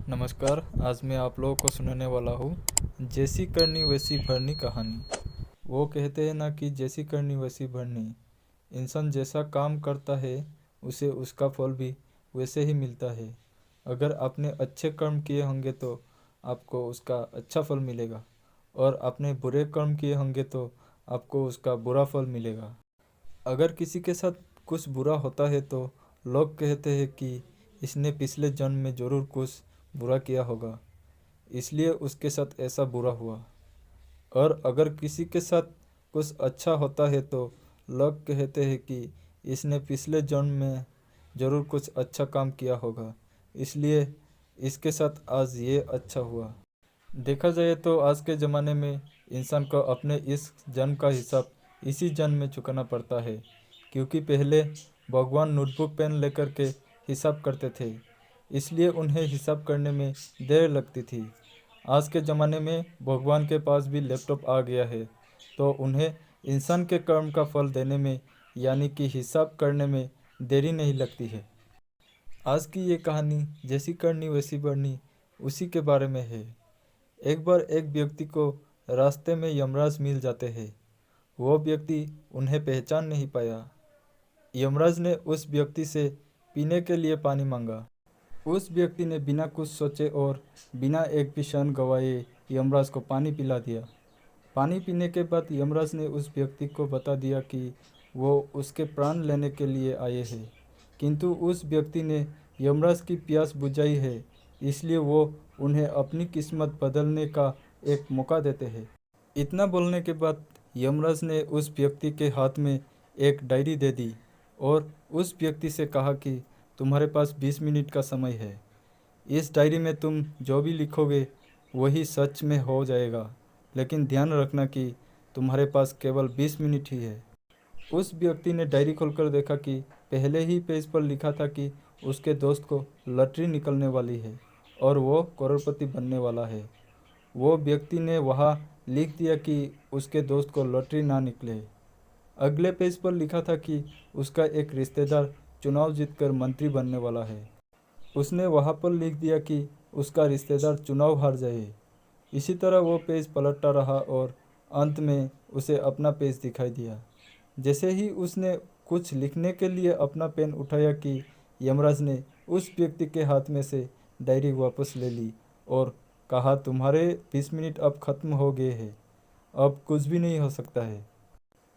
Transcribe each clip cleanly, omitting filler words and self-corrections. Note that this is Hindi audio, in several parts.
नमस्कार। आज मैं आप लोगों को सुनाने वाला हूँ जैसी करनी वैसी भरनी कहानी। वो कहते हैं ना कि जैसी करनी वैसी भरनी। इंसान जैसा काम करता है उसे उसका फल भी वैसे ही मिलता है। अगर आपने अच्छे कर्म किए होंगे तो आपको उसका अच्छा फल मिलेगा, और आपने बुरे कर्म किए होंगे तो आपको उसका बुरा फल मिलेगा। अगर किसी के साथ कुछ बुरा होता है तो लोग कहते हैं कि इसने पिछले जन्म में ज़रूर कुछ बुरा किया होगा, इसलिए उसके साथ ऐसा बुरा हुआ। और अगर किसी के साथ कुछ अच्छा होता है तो लोग कहते हैं कि इसने पिछले जन्म में ज़रूर कुछ अच्छा काम किया होगा, इसलिए इसके साथ आज ये अच्छा हुआ। देखा जाए तो आज के ज़माने में इंसान को अपने इस जन्म का हिसाब इसी जन्म में चुकाना पड़ता है, क्योंकि पहले भगवान नोटबुक पेन लेकर के हिसाब करते थे, इसलिए उन्हें हिसाब करने में देर लगती थी। आज के ज़माने में भगवान के पास भी लैपटॉप आ गया है, तो उन्हें इंसान के कर्म का फल देने में यानी कि हिसाब करने में देरी नहीं लगती है। आज की ये कहानी जैसी करनी वैसी भरनी उसी के बारे में है। एक बार एक व्यक्ति को रास्ते में यमराज मिल जाते हैं। वो व्यक्ति उन्हें पहचान नहीं पाया। यमराज ने उस व्यक्ति से पीने के लिए पानी मांगा। उस व्यक्ति ने बिना कुछ सोचे और बिना एक भी क्षण गंवाए यमराज को पानी पिला दिया। पानी पीने के बाद यमराज ने उस व्यक्ति को बता दिया कि वो उसके प्राण लेने के लिए आए हैं, किंतु उस व्यक्ति ने यमराज की प्यास बुझाई है, इसलिए वो उन्हें अपनी किस्मत बदलने का एक मौका देते हैं। इतना बोलने के बाद यमराज ने उस व्यक्ति के हाथ में एक डायरी दे दी और उस व्यक्ति से कहा कि तुम्हारे पास 20 मिनट का समय है। इस डायरी में तुम जो भी लिखोगे वही सच में हो जाएगा, लेकिन ध्यान रखना कि तुम्हारे पास केवल 20 मिनट ही है। उस व्यक्ति ने डायरी खोलकर देखा कि पहले ही पेज पर लिखा था कि उसके दोस्त को लॉटरी निकलने वाली है और वो करोड़पति बनने वाला है। वो व्यक्ति ने वहाँ लिख दिया कि उसके दोस्त को लॉटरी ना निकले। अगले पेज पर लिखा था कि उसका एक रिश्तेदार चुनाव जीतकर मंत्री बनने वाला है। उसने वहाँ पर लिख दिया कि उसका रिश्तेदार चुनाव हार जाए। इसी तरह वो पेज पलटता रहा और अंत में उसे अपना पेज दिखाई दिया। जैसे ही उसने कुछ लिखने के लिए अपना पेन उठाया कि यमराज ने उस व्यक्ति के हाथ में से डायरी वापस ले ली और कहा, तुम्हारे 20 मिनट अब खत्म हो गए हैं, अब कुछ भी नहीं हो सकता है।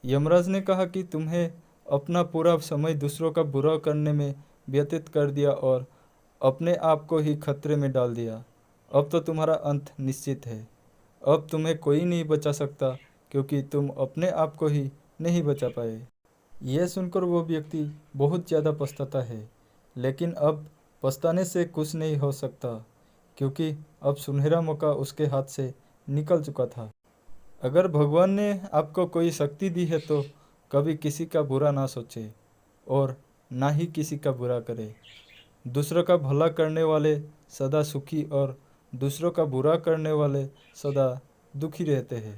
यमराज ने कहा कि तुम्हें अपना पूरा समय दूसरों का बुरा करने में व्यतीत कर दिया और अपने आप को ही खतरे में डाल दिया। अब तो तुम्हारा अंत निश्चित है। अब तुम्हें कोई नहीं बचा सकता, क्योंकि तुम अपने आप को ही नहीं बचा पाए। यह सुनकर वो व्यक्ति बहुत ज़्यादा पछताता है, लेकिन अब पछताने से कुछ नहीं हो सकता, क्योंकि अब सुनहरा मौका उसके हाथ से निकल चुका था। अगर भगवान ने आपको कोई शक्ति दी है तो कभी किसी का बुरा ना सोचे और ना ही किसी का बुरा करे। दूसरों का भला करने वाले सदा सुखी और दूसरों का बुरा करने वाले सदा दुखी रहते हैं।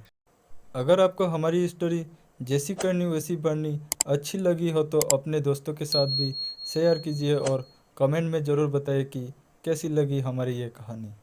अगर आपको हमारी स्टोरी जैसी करनी वैसी भरनी अच्छी लगी हो तो अपने दोस्तों के साथ भी शेयर कीजिए और कमेंट में ज़रूर बताइए कि कैसी लगी हमारी ये कहानी।